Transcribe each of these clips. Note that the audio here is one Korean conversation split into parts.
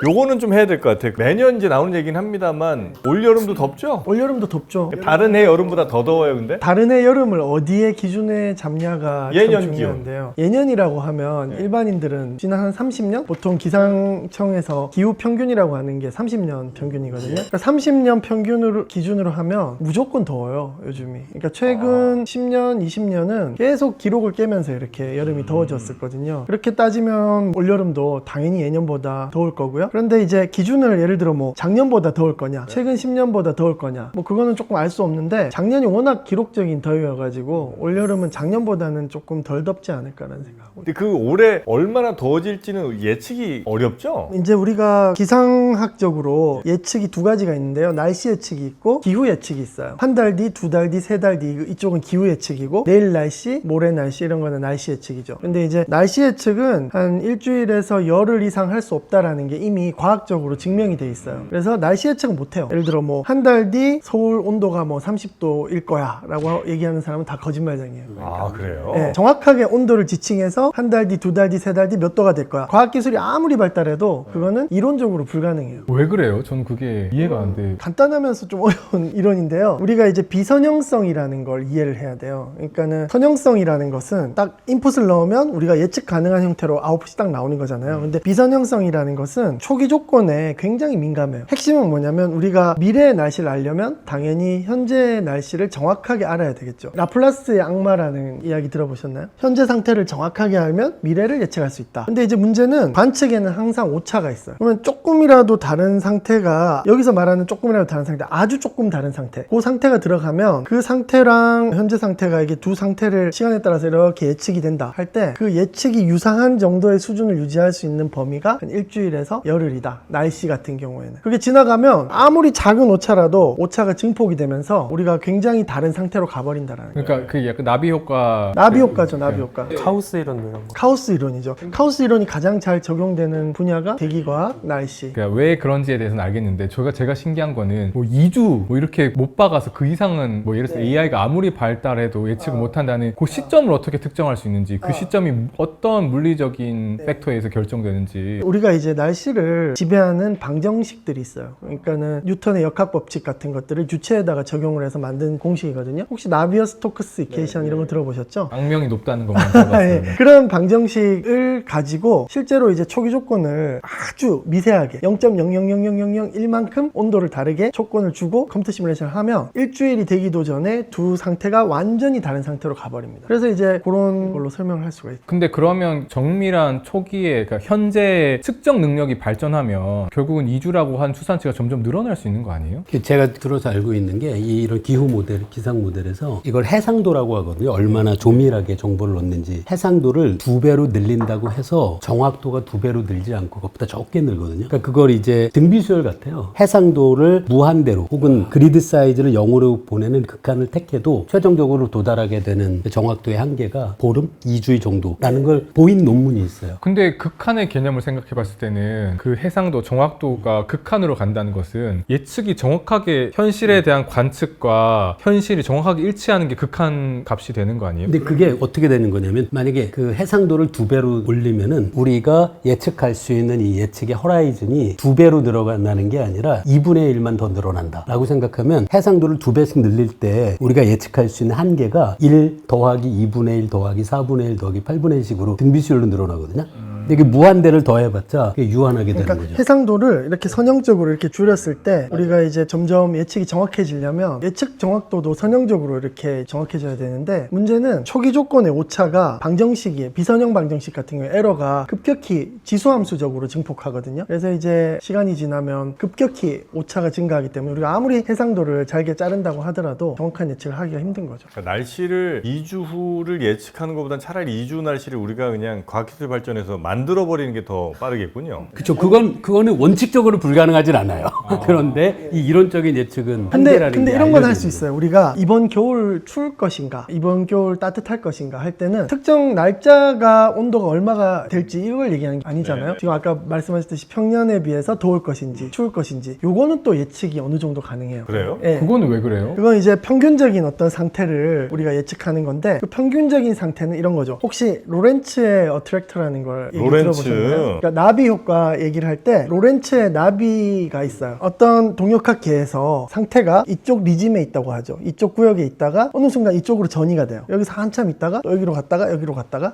요거는 좀 해야 될 것 같아요. 매년 이제 나오는 얘기는 합니다만 올여름도 덥죠? 올여름도 덥죠. 다른 해 여름보다 더 더워요, 근데? 다른 해 여름을 어디에 기준에 잡냐가 참 예년 중요한데요. 예년이라고 하면 일반인들은 지난 한 30년? 보통 기상청에서 기후 평균이라고 하는 게 30년 평균이거든요. 그러니까 30년 평균으로 기준으로 하면 무조건 더워요, 요즘이. 그러니까 최근 10년, 20년은 계속 기록을 깨면서 이렇게 여름이 더워졌었거든요. 그렇게 따지면 올여름도 당연히 예년보다 더울 거고요. 그런데 이제 기준을 예를 들어 뭐 작년보다 더울 거냐, 최근 10년보다 더울 거냐, 뭐 그거는 조금 알 수 없는데 작년이 워낙 기록적인 더위여가지고 올여름은 작년보다는 조금 덜 덥지 않을까라는 생각. 근데 그 올해 얼마나 더워질지는 예측이 어렵죠? 이제 우리가 기상학적으로 예측이 두 가지가 있는데요. 날씨 예측이 있고 기후 예측이 있어요. 한 달 뒤, 두 달 뒤, 세 달 뒤 이쪽은 기후 예측이고 내일 날씨, 모레 날씨 이런 거는 날씨 예측이죠. 근데 이제 날씨 예측은 한 일주일에서 열흘 이상 할 수 없다라는 게 이미 과학적으로 증명이 돼 있어요. 그래서 날씨 예측은 못 해요. 예를 들어 뭐 한 달 뒤 서울 온도가 뭐 30도일 거야 라고 얘기하는 사람은 다 거짓말쟁이에요. 아, 그래요? 네, 정확하게 온도를 지칭해서 한 달 뒤, 두 달 뒤, 세 달 뒤 몇 도가 될 거야. 과학기술이 아무리 발달해도 그거는 이론적으로 불가능해요. 왜 그래요? 저는 그게 이해가 안 돼. 간단하면서 좀 어려운 이론인데요. 우리가 이제 비선형성이라는 걸 이해를 해야 돼요. 그러니까는 선형성이라는 것은 딱 인풋을 넣으면 우리가 예측 가능한 형태로 아웃풋이 딱 나오는 거잖아요. 근데 비선형성이라는 것은 초기 조건에 굉장히 민감해요. 핵심은 뭐냐면 우리가 미래의 날씨를 알려면 당연히 현재의 날씨를 정확하게 알아야 되겠죠. 라플라스의 악마라는 이야기 들어보셨나요? 현재 상태를 정확하게 알면 미래를 예측할 수 있다. 근데 이제 문제는 관측에는 항상 오차가 있어요. 그러면 조금이라도 다른 상태가, 여기서 말하는 조금이라도 다른 상태, 아주 조금 다른 상태, 그 상태가 들어가면 그 상태랑 현재 상태가 이게 두 상태를 시간에 따라서 이렇게 예측이 된다 할 때 그 예측이 유사한 정도의 수준을 유지할 수 있는 범위가 한 일주일에서 열흘이다. 날씨 같은 경우에는. 그게 지나가면 아무리 작은 오차라도 오차가 증폭이 되면서 우리가 굉장히 다른 상태로 가버린다라는 거예요. 그러니까 그 약간 나비 효과. 나비 효과죠, 나비 효과. 카오스 이론 이런 거. 카오스 이론이죠. 카오스 이론이 가장 잘 적용되는 분야가 대기과학, 날씨. 그러니까 왜 그런지에 대해서는 알겠는데 제가 신기한 거는 뭐 2주 뭐 이렇게 못 박아서 그 이상은 뭐 예를 들어서 AI가 아무리 발달해도 예측을 못 한다는 그 시점을 어떻게 특정할 수 있는지, 그 시점이 어떤 물리적인 팩터에 의해서 결정되는지. 우리가 이제 날씨를 지배하는 방정식들이 있어요. 그러니까는 뉴턴의 역학 법칙 같은 것들을 유체에다가 적용을 해서 만든 공식이거든요. 혹시 나비어-스토크스 이퀘이션 이런 거 들어보셨죠? 악명이 높다는 것만 들어봤어요. 네. 그런 방정식을 가지고 실제로 이제 초기 조건을 아주 미세하게 0.0000001만큼 온도를 다르게 조건을 주고 컴퓨터 시뮬레이션을 하면 일주일이 되기도 전에 두 상태가 완전히 다른 상태로 가버립니다. 그래서 이제 그런 걸로 설명을 할 수가 있어요. 근데 그러면 정밀한 초기에, 그러니까 현재 측정 능력이 발전하면 결국은 2주라고 한 추산치가 점점 늘어날 수 있는 거 아니에요? 제가 들어서 알고 있는 게 이런 기후 모델, 기상 모델에서 이걸 해상도라고 하거든요. 얼마나 조밀하게 정보를 얻는지. 해상도를 2배로 늘린다고 해서 정확도가 2배로 늘지 않고 그것보다 적게 늘거든요. 그러니까 그걸 이제 등비수열 같아요. 해상도를 무한대로 혹은 그리드 사이즈를 0으로 보내는 극한을 택해도 최종적으로 도달하게 되는 정확도의 한계가 보름? 2주 정도라는 걸 보인 논문이 있어요. 근데 극한의 개념을 생각해 봤을 때는 그 해상도, 정확도가 극한으로 간다는 것은 예측이 정확하게 현실에 대한 관측과 현실이 정확하게 일치하는 게 극한 값이 되는 거 아니에요? 근데 그게 어떻게 되는 거냐면 만약에 그 해상도를 2배로 올리면은 우리가 예측할 수 있는 이 예측의 호라이즌이 2배로 늘어난다는 게 아니라 2분의 1만 더 늘어난다 라고 생각하면 해상도를 2배씩 늘릴 때 우리가 예측할 수 있는 한계가 1 더하기 2분의 1 더하기 4분의 1 더하기 8분의 1식으로 등비수열로 늘어나거든요. 근데 이게 무한대를 더해봤자 이게 유한하게 되는 그러니까 거죠. 해상도를 이렇게 선형적으로 이렇게 줄였을 때 우리가 이제 점점 예측이 정확해지려면 예측 정확도도 선형적으로 이렇게 정확해져야 되는데 문제는 초기 조건의 오차가 방정식이에요. 비선형 방정식 같은 경우에 에러가 급격히 지수함수적으로 증폭하거든요. 그래서 이제 시간이 지나면 급격히 오차가 증가하기 때문에 우리가 아무리 해상도를 잘게 자른다고 하더라도 정확한 예측을 하기가 힘든 거죠. 그러니까 날씨를 2주 후를 예측하는 것보단 차라리 2주 날씨를 우리가 그냥 과학기술 발전해서 만들어버리는 게 더 빠르겠군요. 그렇죠. 그거는 원칙적으로 불가능하진 않아요. 그런데 이 이론적인 예측은 한계라는 근데 게 이런 건 할 알려져 수 있는 있어요. 우리가 이번 겨울 추울 것인가, 이번 겨울 따뜻할 것인가 할 때는 특정 날짜가 온도가 얼마가 될지 이걸 얘기하는 게 아니잖아요. 지금 아까 말씀하셨듯이 평년에 비해서 더울 것인지 추울 것인지 요거는 또 예측이 어느 정도 가능해요. 그래요? 예. 그거는 왜 그래요? 그건 이제 평균적인 어떤 상태를 우리가 예측하는 건데 그 평균적인 상태는 이런 거죠. 혹시 로렌츠의 어트랙터라는 걸 얘기해 로렌츠. 들어보셨나요? 그러니까 나비 효과 얘기를 할 때 로렌츠의 나비가 있어요. 어떤 동력학계에서 상태가 이쪽 리즘에 있다고 하죠. 이쪽 구역에 있다가 어느 순간 이쪽으로 전이가 돼요. 여기서 한참 있다가 또 여기로 갔다가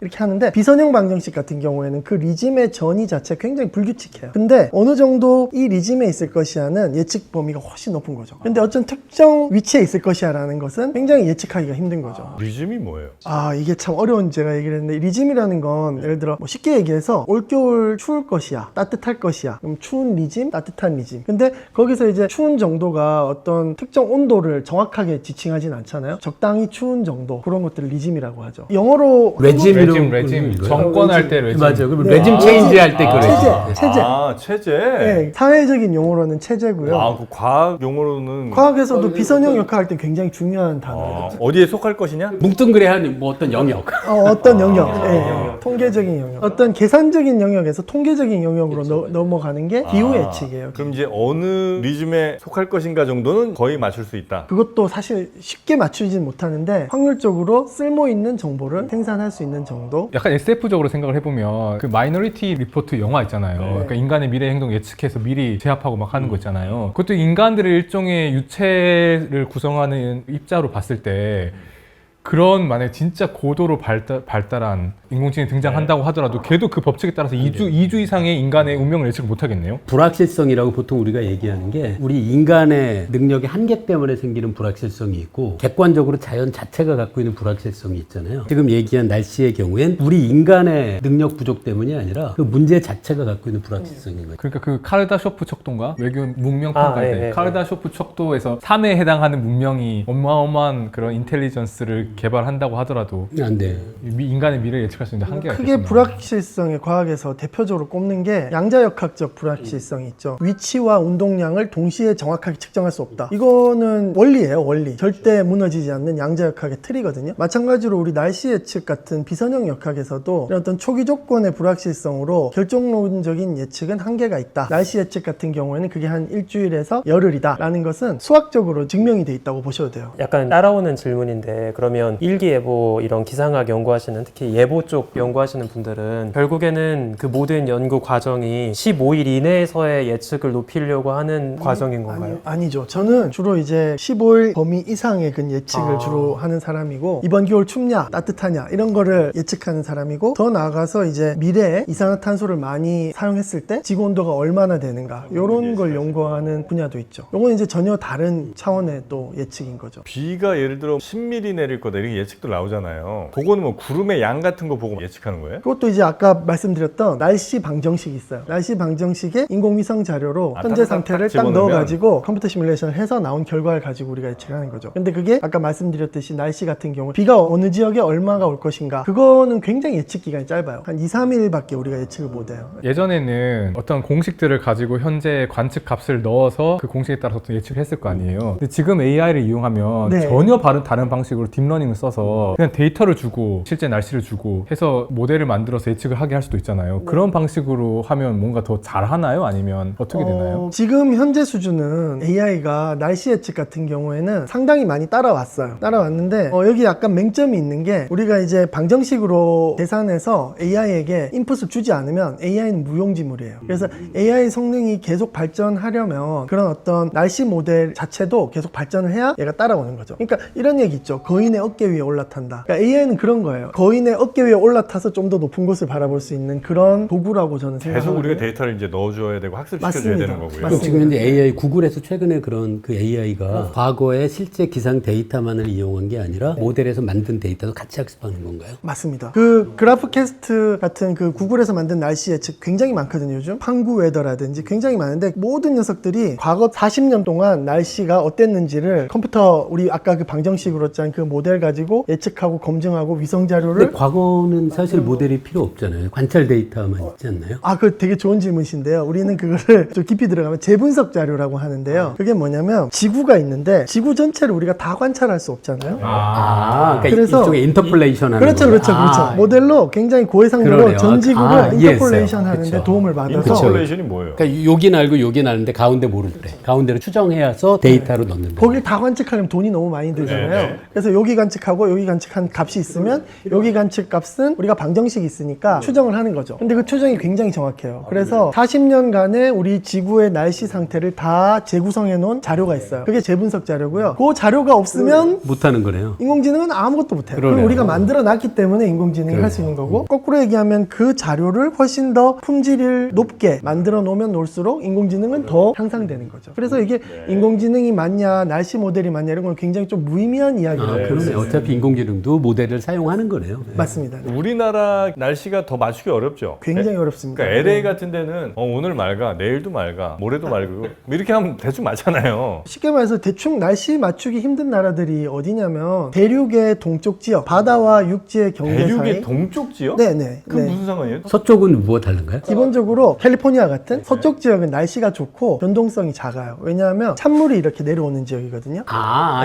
이렇게 하는데 비선형 방정식 같은 경우에는 그 리즘의 전이 자체가 굉장히 불규칙해요. 근데 어느 정도 이 리즘에 있을 것이야는 예측 범위가 훨씬 높은 거죠. 근데 어떤 특정 위치에 있을 것이야라는 것은 굉장히 예측하기가 힘든 거죠. 리즘이 뭐예요? 이게 참 어려운 제가 얘기를 했는데 리즘이라는 건 예를 들어 뭐 쉽게 얘기해서 올겨울 추울 것이야 따뜻할 것이야 그럼 추운 리즘 따뜻한 리즘 근데 거기서 이제 추운 정도가 어떤 특정 온도를 정확하게 지칭하진 않잖아요. 적당히 추운 정도 그런 것들을 리즘이라고 하죠. 영어로 레짐 정권할 때 레짐. 맞아요. 그럼 네. 레짐 체인지 할 때 그래. 체제. 체제. 네, 사회적인 용어로는 체제고요. 그 과학 용어로는 과학에서도 비선형 역할할 때 굉장히 중요한 단어예요. 어디에 속할 것이냐? 뭉뚱그레한 뭐 어떤 영역. 어떤 영역, 통계적인 영역, 어떤 계산적인 영역에서 통계적인 영역으로 넘어가는 게 기후 예측이에요. 그럼 이제 어느 리즘에 속할 것인가 정도는 거의 맞출 수 있다. 그것도 사실 쉽게 맞추진 못하는데 확률적으로 쓸모 있는 정보를 생산할 수 있는 정도. 약간 SF적으로 생각을 해보면 그 마이너리티 리포트 영화 있잖아요. 그러니까 인간의 미래 행동 예측해서 미리 제압하고 막 하는 거 있잖아요. 그것도 인간들의 일종의 유체를 구성하는 입자로 봤을 때 그런 만약에 진짜 고도로 발달한 인공지능이 등장한다고 하더라도 걔도 그 법칙에 따라서 2주 이상의 인간의 운명을 예측을 못하겠네요. 불확실성이라고 보통 우리가 얘기하는 게 우리 인간의 능력의 한계 때문에 생기는 불확실성이 있고 객관적으로 자연 자체가 갖고 있는 불확실성이 있잖아요. 지금 얘기한 날씨의 경우엔 우리 인간의 능력 부족 때문이 아니라 그 문제 자체가 갖고 있는 불확실성인 거예요. 그러니까 그 카르다쇼프 척도인가? 외교 문명 평가할 때 네. 카르다쇼프 척도에서 3에 해당하는 문명이 어마어마한 그런 인텔리전스를 개발한다고 하더라도 안 돼. 인간의 미래를 예측할 수 있는 한계가 크게 있겠구나. 불확실성의 과학에서 대표적으로 꼽는 게 양자역학적 불확실성이 있죠. 위치와 운동량을 동시에 정확하게 측정할 수 없다. 이거는 원리예요, 원리. 절대 무너지지 않는 양자역학의 틀이거든요. 마찬가지로 우리 날씨 예측 같은 비선형 역학에서도 이런 어떤 초기 조건의 불확실성으로 결정론적인 예측은 한계가 있다. 날씨 예측 같은 경우에는 그게 한 일주일에서 열흘이다 라는 것은 수학적으로 증명이 돼 있다고 보셔도 돼요. 약간 따라오는 질문인데 그러면 일기예보 이런 기상학 연구하시는 특히 예보 쪽 연구하시는 분들은 결국에는 그 모든 연구 과정이 15일 이내에서의 예측을 높이려고 하는 과정인 건가요? 아니죠. 저는 주로 이제 15일 범위 이상의 그 예측을 주로 하는 사람이고 이번 겨울 춥냐 따뜻하냐 이런 거를 예측하는 사람이고 더 나아가서 이제 미래에 이산화탄소를 많이 사용했을 때 지구 온도가 얼마나 되는가 이런 걸 연구하는 분야도 있죠. 이건 이제 전혀 다른 차원의 또 예측인 거죠. 비가 예를 들어 10mm 내릴 거다 이렇게 예측도 나오잖아요. 그거는 뭐 구름의 양 같은 거 보고 예측하는 거예요? 그것도 이제 아까 말씀드렸던 날씨 방정식이 있어요. 날씨 방정식에 인공위성 자료로 현재 상태를 딱 집어넣으면? 넣어가지고 컴퓨터 시뮬레이션을 해서 나온 결과를 가지고 우리가 예측하는 거죠. 근데 그게 아까 말씀드렸듯이 날씨 같은 경우 비가 어느 지역에 얼마가 올 것인가 그거는 굉장히 예측 기간이 짧아요. 한 2, 3일밖에 우리가 예측을 못해요. 예전에는 어떤 공식들을 가지고 현재 관측 값을 넣어서 그 공식에 따라서 또 예측을 했을 거 아니에요. 근데 지금 AI를 이용하면 네. 전혀 다른 방식으로 딥러닝을 써서 그냥 데이터를 주고 실제 날씨를 주고 해서 모델을 만들어서 예측을 하게 할 수도 있잖아요. 그런 방식으로 하면 뭔가 더 잘하나요? 아니면 어떻게 되나요? 지금 현재 수준은 AI가 날씨 예측 같은 경우에는 상당히 많이 따라왔어요. 따라왔는데 여기 약간 맹점이 있는 게 우리가 이제 방정식으로 계산해서 AI에게 인풋을 주지 않으면 AI는 무용지물이에요. 그래서 AI 성능이 계속 발전하려면 그런 어떤 날씨 모델 자체도 계속 발전을 해야 얘가 따라오는 거죠. 그러니까 이런 얘기 있죠. 거인의 어깨 위에 올라탄다. 그러니까 AI는 그런 거예요. 거인의 어깨 위에 올라타서 좀 더 높은 곳을 바라볼 수 있는 그런 도구라고 저는 계속 생각합니다. 우리가 데이터를 이제 넣어줘야 되고 학습시켜줘야 맞습니다. 되는 거고요. 맞습니다. 지금 현재 AI 구글에서 최근에 그런 그 AI가 과거에 실제 기상 데이터만을 이용한 게 아니라 모델에서 만든 데이터도 같이 학습하는 건가요? 맞습니다. 그 그래프캐스트 같은 그 구글에서 만든 날씨 예측 굉장히 많거든요. 요즘 항구 웨더라든지 굉장히 많은데 모든 녀석들이 과거 40년 동안 날씨가 어땠는지를 컴퓨터 우리 아까 그 방정식으로 짠 그 모델 가지고 예측하고 검증하고 위성 근데 자료를 과거는 사실 모델이 필요 없잖아요. 관찰 데이터만 있지 않나요? 그 되게 좋은 질문이신데요. 우리는 그거를 좀 깊이 들어가면 재분석 자료라고 하는데요. 그게 뭐냐면 지구가 있는데 지구 전체를 우리가 다 관찰할 수 없잖아요. 그러니까 그래서 일종의 인터폴레이션 하는 그렇죠, 거예요. 그렇죠. 모델로 굉장히 고해상도로 그러네요. 전 지구를 이해했어요. 인터폴레이션 하는데 그쵸. 도움을 받아서 인터폴레이션이 뭐예요? 그러니까 여긴 알고 여긴 아는데 가운데 모를 때 가운데로 추정해서 데이터로 넣는다. 거길 다 관측하려면 돈이 너무 많이 들잖아요. 네. 그래서 여기가 관측하고 여기 관측한 값이 있으면 여기 관측 값은 우리가 방정식이 있으니까 추정을 하는 거죠. 근데 그 추정이 굉장히 정확해요. 그래서 40년간의 우리 지구의 날씨 상태를 다 재구성해 놓은 자료가 있어요. 그게 재분석 자료고요. 그 자료가 없으면 못하는 거네요. 인공지능은 아무것도 못해요. 그럼 그러네요. 우리가 만들어 놨기 때문에 인공지능이 할 수 있는 거고, 거꾸로 얘기하면 그 자료를 훨씬 더 품질을 높게 만들어 놓으면 놓을수록 인공지능은 더 향상되는 거죠. 그래서 이게 인공지능이 맞냐 날씨 모델이 맞냐 이런 건 굉장히 좀 무의미한 이야기예요. 그러네. 어차피 인공지능도 모델을 사용하는 거네요. 맞습니다. 우리나라 날씨가 더 맞추기 어렵죠. 굉장히 어렵습니다. 그러니까 LA 같은 데는 오늘 맑아, 내일도 맑아, 모레도 맑고 뭐 이렇게 하면 대충 맞잖아요. 쉽게 말해서 대충 날씨 맞추기 힘든 나라들이 어디냐면 대륙의 동쪽 지역, 바다와 육지의 경계 대륙의 사이. 동쪽 지역? 네네. 그럼 네. 무슨 상관이에요? 서쪽은 뭐가 다른가요? 기본적으로 캘리포니아 같은 서쪽 지역은 날씨가 좋고 변동성이 작아요. 왜냐하면 찬물이 이렇게 내려오는 지역이거든요.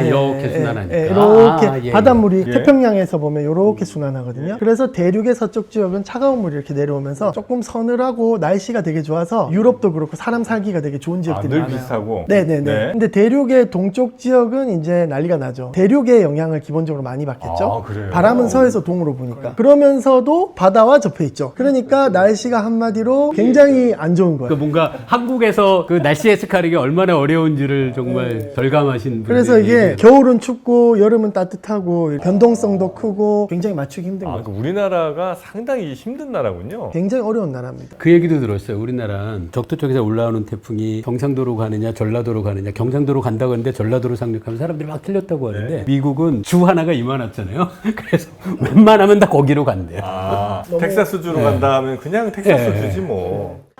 이렇게 순환하니까. 이렇게 예. 바닷물이 예. 태평양에서 보면 이렇게 순환하거든요. 그래서 대륙의 서쪽 지역은 차가운 물이 이렇게 내려오면서 조금 서늘하고 날씨가 되게 좋아서 유럽도 그렇고 사람 살기가 되게 좋은 지역들이 늘 많아요. 비슷하고. 네네네. 네. 근데 대륙의 동쪽 지역은 이제 난리가 나죠. 대륙의 영향을 기본적으로 많이 받겠죠. 그래요? 바람은 서에서 동으로 부니까. 그러면서도 바다와 접해 있죠. 그러니까 날씨가 한마디로 굉장히 안 좋은 거예요. 그 뭔가 한국에서 그 날씨 예측하는 게 얼마나 어려운지를 정말 절감하신 분이 그래서 이게 겨울은 춥고 여름은 따뜻하고 변동성도 크고 굉장히 맞추기 힘든 거죠. 그러니까 우리나라가 상당히 힘든 나라군요. 굉장히 어려운 나라입니다. 그 얘기도 들었어요. 우리나라는 적도 쪽에서 올라오는 태풍이 경상도로 가느냐 전라도로 가느냐 경상도로 간다고 하는데 전라도로 상륙하면 사람들이 막 틀렸다고 하는데 미국은 주 하나가 이만하잖아요. 그래서 웬만하면 다 거기로 간대요. 텍사스주로 간다 하면 그냥 텍사스 주지 뭐.